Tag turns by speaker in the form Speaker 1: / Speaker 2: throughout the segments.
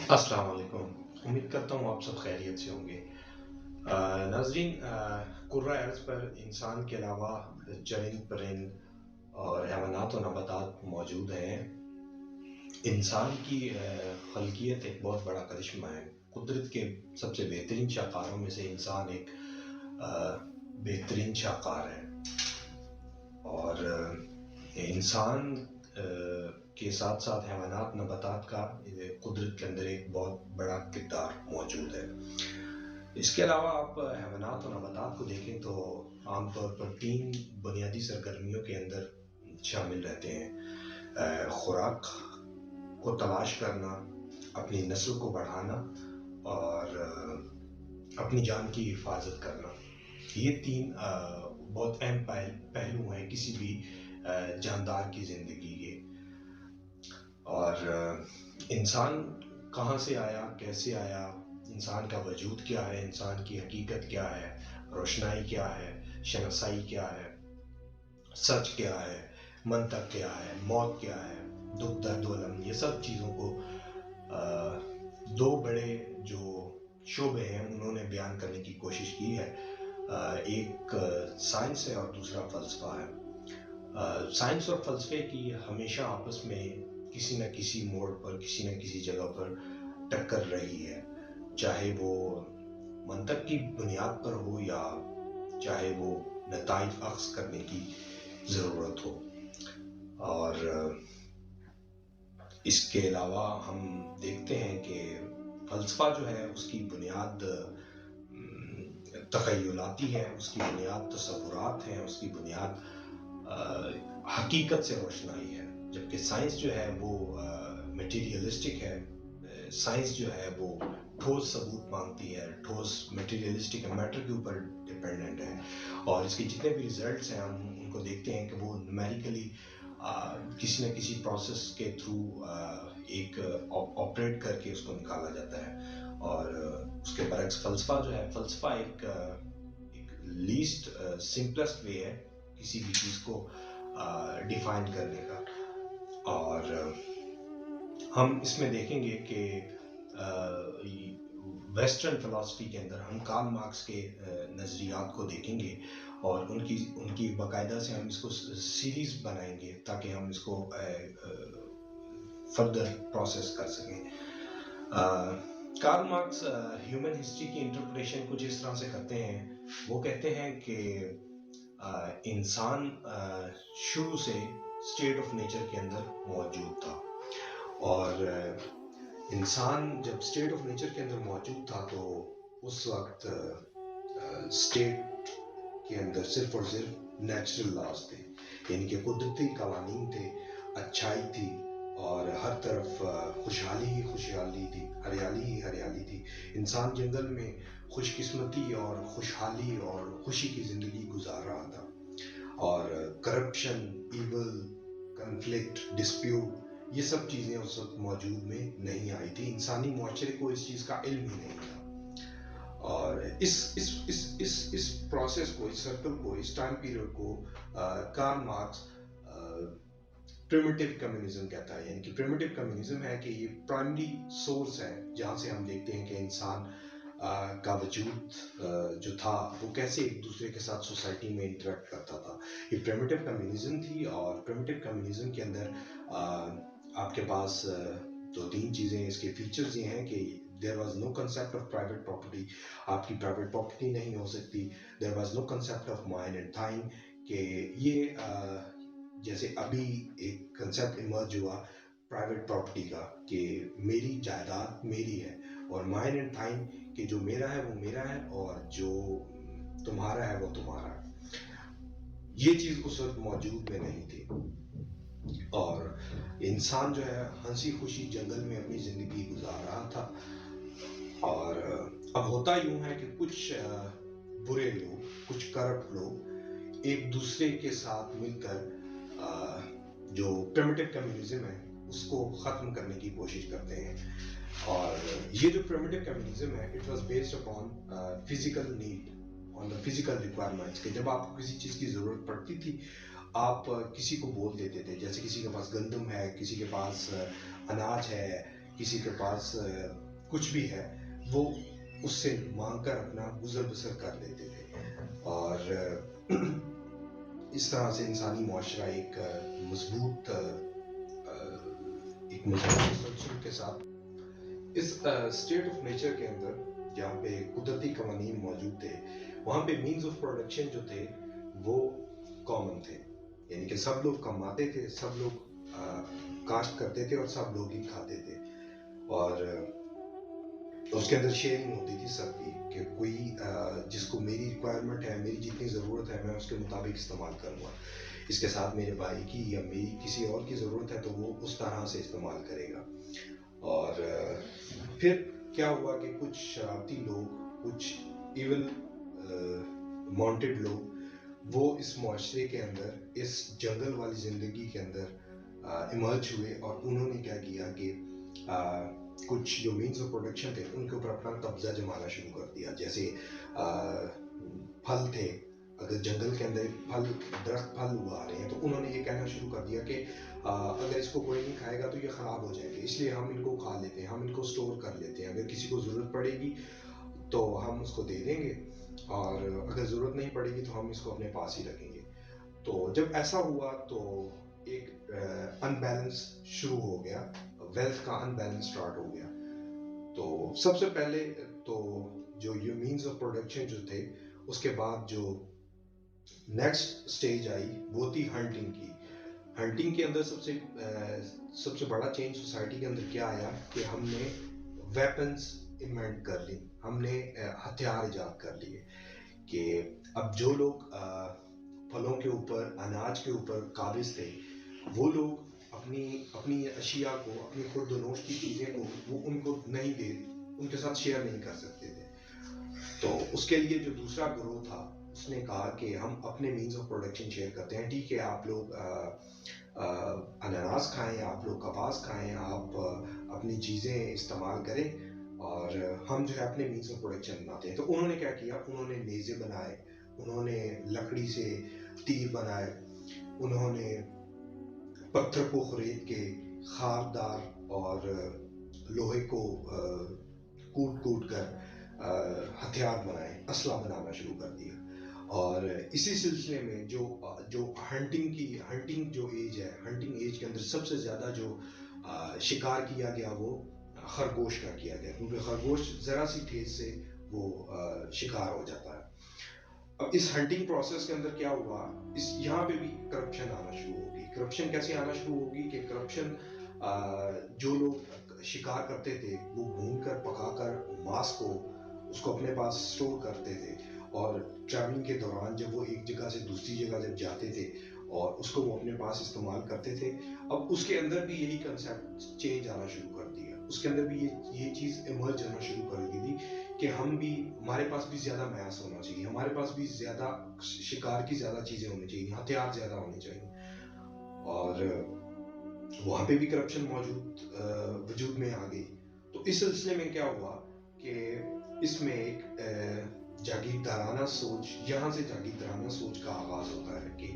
Speaker 1: السلام علیکم، امید کرتا ہوں آپ سب خیریت سے ہوں گے۔ ناظرین، کرۂ ارض پر انسان کے علاوہ چرند پرند اور حیوانات و نباتات موجود ہیں۔ انسان کی خلقیت ایک بہت بڑا کرشمہ ہے۔ قدرت کے سب سے بہترین شاہکاروں میں سے انسان ایک بہترین شاہکار ہے، اور انسان کے ساتھ ساتھ حیوانات نباتات کا قدرت کے اندر ایک بہت بڑا کردار موجود ہے۔ اس کے علاوہ آپ حیوانات و نباتات کو دیکھیں تو عام طور پر 3 بنیادی سرگرمیوں کے اندر شامل رہتے ہیں: خوراک کو تلاش کرنا، اپنی نسل کو بڑھانا، اور اپنی جان کی حفاظت کرنا۔ یہ 3 بہت اہم پہلو ہیں کسی بھی جاندار کی زندگی کے۔ اور انسان کہاں سے آیا، کیسے آیا، انسان کا وجود کیا ہے، انسان کی حقیقت کیا ہے، روشنائی کیا ہے، شناسائی کیا ہے، سچ کیا ہے، منطق کیا ہے، موت کیا ہے، دکھ درد و الم، یہ سب چیزوں کو 2 بڑے جو شعبے ہیں انہوں نے بیان کرنے کی کوشش کی ہے۔ ایک سائنس ہے اور دوسرا فلسفہ ہے۔ سائنس اور فلسفے کی ہمیشہ آپس میں کسی نہ کسی موڑ پر، کسی نہ کسی جگہ پر ٹکر رہی ہے، چاہے وہ منطق کی بنیاد پر ہو یا چاہے وہ نتائج اخذ کرنے کی ضرورت ہو۔ اور اس کے علاوہ ہم دیکھتے ہیں کہ فلسفہ جو ہے اس کی بنیاد تخیلاتی ہے، اس کی بنیاد تصورات ہیں، اس کی بنیاد حقیقت سے روشنائی ہے، جبکہ سائنس جو ہے وہ میٹیریلسٹک ہے۔ سائنس جو ہے وہ ٹھوس ثبوت مانگتی ہے، ٹھوس میٹیریلسٹک میٹر کے اوپر ڈپینڈنٹ ہے، اور اس کے جتنے بھی ریزلٹس ہیں ہم ان کو دیکھتے ہیں کہ وہ نیومیریکلی کسی نہ کسی پروسیس کے تھرو ایک آپریٹ کر کے اس کو نکالا جاتا ہے۔ اور اس کے برعکس فلسفہ جو ہے، فلسفہ ایک لیسٹ سمپلسٹ وے ہے کسی بھی چیز کو ڈیفائن کرنے کا۔ اور ہم اس میں دیکھیں گے کہ ویسٹرن فلسفی کے اندر ہم کارل مارکس کے نظریات کو دیکھیں گے، اور ان کی باقاعدہ سے ہم اس کو سیریز بنائیں گے تاکہ ہم اس کو فردر پروسیس کر سکیں۔ کارل مارکس ہیومن ہسٹری کی انٹرپریشن کچھ اس طرح سے کرتے ہیں۔ وہ کہتے ہیں کہ انسان شروع سے اسٹیٹ آف نیچر کے اندر موجود تھا، اور انسان جب اسٹیٹ آف نیچر کے اندر موجود تھا تو اس وقت اسٹیٹ کے اندر صرف اور صرف نیچرل لاز تھے، یعنی کہ قدرتی قوانین تھے، اچھائی تھی، اور ہر طرف خوشحالی ہی خوشحالی تھی، ہریالی ہی ہریالی تھی۔ انسان جنگل میں خوش قسمتی اور خوشحالی اور خوشی کی زندگی گزار رہا تھا، اور کرپشن، ایول، کنفلکٹ، ڈسپیوٹ، یہ سب چیزیں اس وقت موجود میں نہیں آئی تھی۔ انسانی معاشرے کو اس چیز کا علم ہی نہیں تھا، اور اس پروسیس کو، اس سرکل کو، اس ٹائم پیریڈ کو کارل مارکس پریمیٹیو کمیونزم کہتا ہے۔ یعنی کہ پریمیٹیو کمیونزم ہے کہ یہ پرائمری سورس ہے جہاں سے ہم دیکھتے ہیں کہ انسان کا وجود جو تھا وہ کیسے ایک دوسرے کے ساتھ سوسائٹی میں انٹریکٹ کرتا تھا۔ یہ پریمیٹیو کمیونزم تھی، اور پریمیٹیو کمیونزم کے اندر آپ کے پاس 2-3 چیزیں، اس کے فیچرز یہ ہیں کہ there was no concept of private property، آپ کی private property نہیں ہو سکتی۔ there was no concept of mine and thine، کہ یہ جیسے ابھی ایک کنسیپٹ ایمرج ہوا پرائیویٹ پراپرٹی کا کہ میری جائیداد میری ہے، اور مائن اینڈ تھائن کہ جو میرا ہے وہ میرا ہے اور جو تمہارا ہے وہ تمہارا ہے۔ یہ چیز اس وقت موجود میں نہیں تھی، اور انسان جو ہے ہنسی خوشی جنگل میں اپنی زندگی گزار رہا تھا۔ اور اب ہوتا یوں ہے کہ کچھ برے لوگ، کچھ کرپٹ لوگ ایک دوسرے کے ساتھ مل کر جو پریمیٹیو کمیونزم ہے اس کو ختم کرنے کی کوشش کرتے ہیں۔ اور یہ جو پریمیٹیو کمیونزم ہے it was based upon physical need, on the physical requirements, کہ جب آپ کو کسی چیز کی ضرورت پڑتی تھی آپ کسی کو بول دیتے تھے، جیسے کسی کے پاس گندم ہے، کسی کے پاس اناج ہے، کسی کے پاس کچھ بھی ہے وہ اس سے مانگ کر اپنا گزر بسر کر لیتے تھے، اور اس طرح سے انسانی معاشرہ ایک مضبوط سلسلے کے ساتھ اس اسٹیٹ آف نیچر کے اندر جہاں پہ قدرتی قوانین موجود تھے، وہاں پہ مینز آف پروڈکشن جو تھے وہ کامن تھے، یعنی کہ سب لوگ کماتے تھے، سب لوگ کاشت کرتے تھے اور سب لوگ ہی کھاتے تھے، اور اس کے اندر شیئرنگ ہوتی تھی سب کی، کہ کوئی جس کو میری ریکوائرمنٹ ہے، میری جتنی ضرورت ہے میں اس کے مطابق استعمال کروں گا، اس کے ساتھ میرے بھائی کی یا میری کسی اور کی ضرورت ہے تو وہ اس طرح سے استعمال کرے گا۔ اور پھر کیا ہوا کہ کچھ شرارتی لوگ، کچھ ایون ماؤنٹیڈ لوگ وہ اس معاشرے کے اندر، اس جنگل والی زندگی کے اندر ایمرج ہوئے، اور انہوں نے کیا کیا کہ کچھ جو مینز آف پروڈکشن تھے ان کے اوپر اپنا قبضہ جمانا شروع کر دیا۔ جیسے پھل تھے، اگر جنگل کے اندر درخت پھل اگا رہے ہیں تو انہوں نے یہ کہنا شروع کر دیا کہ اگر اس کو کوئی نہیں کھائے گا تو یہ خراب ہو جائیں گے، اس لیے ہم ان کو کھا لیتے ہیں، ہم ان کو سٹور کر لیتے ہیں، اگر کسی کو ضرورت پڑے گی تو ہم اس کو دے دیں گے، اور اگر ضرورت نہیں پڑے گی تو ہم اس کو اپنے پاس ہی رکھیں گے۔ تو جب ایسا ہوا تو ایک ان بیلنس شروع ہو گیا، ویلتھ کا ان بیلنس سٹارٹ ہو گیا۔ تو سب سے پہلے تو جو یہ مینز آف پروڈکشن جو تھے، اس کے بعد جو نیکسٹ سٹیج آئی وہ تھی ہنٹنگ کی۔ ہنٹنگ کے اندر سب سے بڑا چینج سوسائٹی کے اندر کیا آیا کہ ہم نے ویپنز انوینٹ کر لی، ہم نے ہتھیار ایجاد کر لیے، کہ اب جو لوگ پھلوں کے اوپر، اناج کے اوپر قابض تھے، وہ لوگ اپنی اشیاء کو، اپنی خورد و نوش کی چیزیں کو وہ ان کو نہیں دے، ان کے ساتھ شیئر نہیں کر سکتے تھے۔ تو اس کے لیے جو دوسرا گروہ تھا اس نے کہا کہ ہم اپنے مینز آف پروڈکشن شیئر کرتے ہیں، ٹھیک ہے آپ لوگ اناناس کھائیں، آپ لوگ کپاس کھائیں، آپ اپنی چیزیں استعمال کریں، اور ہم جو ہے اپنے مینز آف پروڈکشن بناتے ہیں۔ تو انہوں نے کیا کیا، انہوں نے نیزے بنائے، انہوں نے لکڑی سے تیر بنائے، انہوں نے پتھر کو خرید کے خاردار اور لوہے کو کوٹ کر ہتھیار بنائے، اسلحہ بنانا شروع کر دیا۔ اور اسی سلسلے میں جو ہنٹنگ جو ایج ہے، ہنٹنگ ایج کے اندر سب سے زیادہ جو شکار کیا گیا وہ خرگوش کا کیا گیا، کیونکہ خرگوش ذرا سی ٹھیس سے وہ شکار ہو جاتا ہے۔ اب اس ہنٹنگ پروسیس کے اندر کیا ہوا، یہاں پہ بھی کرپشن آنا شروع ہوگی۔ کرپشن کیسے آنا شروع ہوگی کہ کرپشن جو لوگ شکار کرتے تھے وہ بھون کر، پکا کر ماس کو اس کو اپنے پاس سٹور کرتے تھے، اور ٹریولنگ کے دوران جب وہ ایک جگہ سے دوسری جگہ جب جاتے تھے اور اس کو وہ اپنے پاس استعمال کرتے تھے، اب اس کے اندر بھی یہی کنسیپٹ چینج آنا شروع کر دیا، اس کے اندر بھی یہ چیز ایمرج ہونا شروع کر دی تھی کہ ہمارے پاس بھی زیادہ میس ہونا چاہیے، ہمارے پاس بھی زیادہ شکار کی زیادہ چیزیں ہونی چاہیے، ہتھیار زیادہ ہونے چاہیے، اور وہاں پہ بھی کرپشن وجود میں آ گئی۔ تو اس سلسلے میں کیا ہوا کہ اس میں ایک جاگیردارانہ سوچ، یہاں سے جاگیردارانہ سوچ کا آغاز ہوتا ہے کہ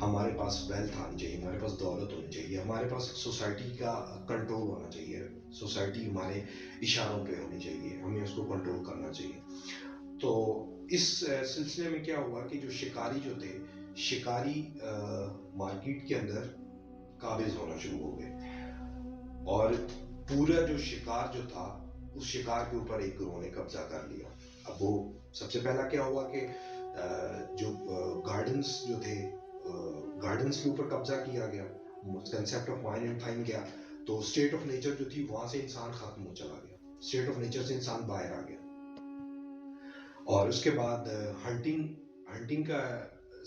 Speaker 1: ہمارے پاس ویلتھ آنی چاہیے، ہمارے پاس دولت ہونی چاہیے، ہمارے پاس سوسائٹی کا کنٹرول ہونا چاہیے، سوسائٹی ہمارے اشاروں پہ ہونی چاہیے، ہمیں اس کو کنٹرول کرنا چاہیے۔ تو اس سلسلے میں کیا ہوا کہ جو شکاری جو تھے، شکاری مارکیٹ کے اندر قابض ہونا شروع ہو گئے، اور پورا جو شکار جو تھا اس شکار کے اوپر ایک گروہ نے قبضہ کر لیا۔ اب وہ سب سے پہلا کیا ہوا کہ جو گارڈنز جو تھے، گارڈنز کے اوپر قبضہ کیا گیا، concept of mine and fine گیا، تو اسٹیٹ آف نیچر جو تھی وہاں سے انسان ختم ہو چلا گیا، اسٹیٹ آف نیچر سے انسان باہر آ گیا۔ اور اس کے بعد ہنٹنگ کا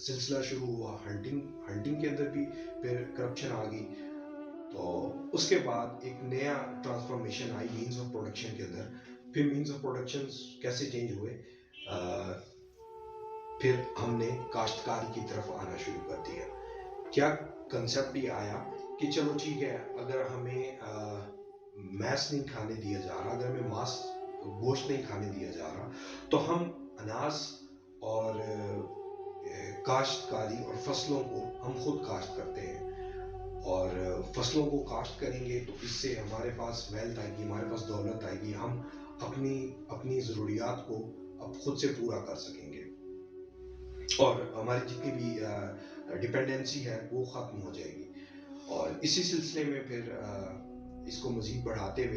Speaker 1: سلسلہ شروع ہوا، ہنٹنگ کے اندر بھی پھر کرپشن آ گئی۔ تو اس کے بعد ایک نیا ٹرانسفارمیشن آئی مینز آف پروڈکشن کے اندر۔ پھر مینز آف پروڈکشن کیسے چینج ہوئے، پھر ہم نے کاشتکاری کی طرف آنا شروع کر دیا۔ کیا کنسیپٹ یہ آیا کہ چلو ٹھیک ہے، اگر ہمیں میس نہیں کھانے دیا جا رہا، اگر ہمیں گوشت نہیں کھانے دیا جا رہا، تو ہم اناج اور کاشتکاری اور فصلوں کو ہم خود کاشت کرتے ہیں، اور فصلوں کو کاشت کریں گے تو اس سے ہمارے پاس ویلتھ آئے گی، ہمارے پاس دولت آئے گی، ہم اپنی ضروریات کو اب خود سے پورا کر سکیں گے، اور ہماری جتنی بھی ڈپینڈنسی ہے وہ ختم ہو جائے گی۔ اور اسی سلسلے میں پھر اس کو مزید بڑھاتے ہوئے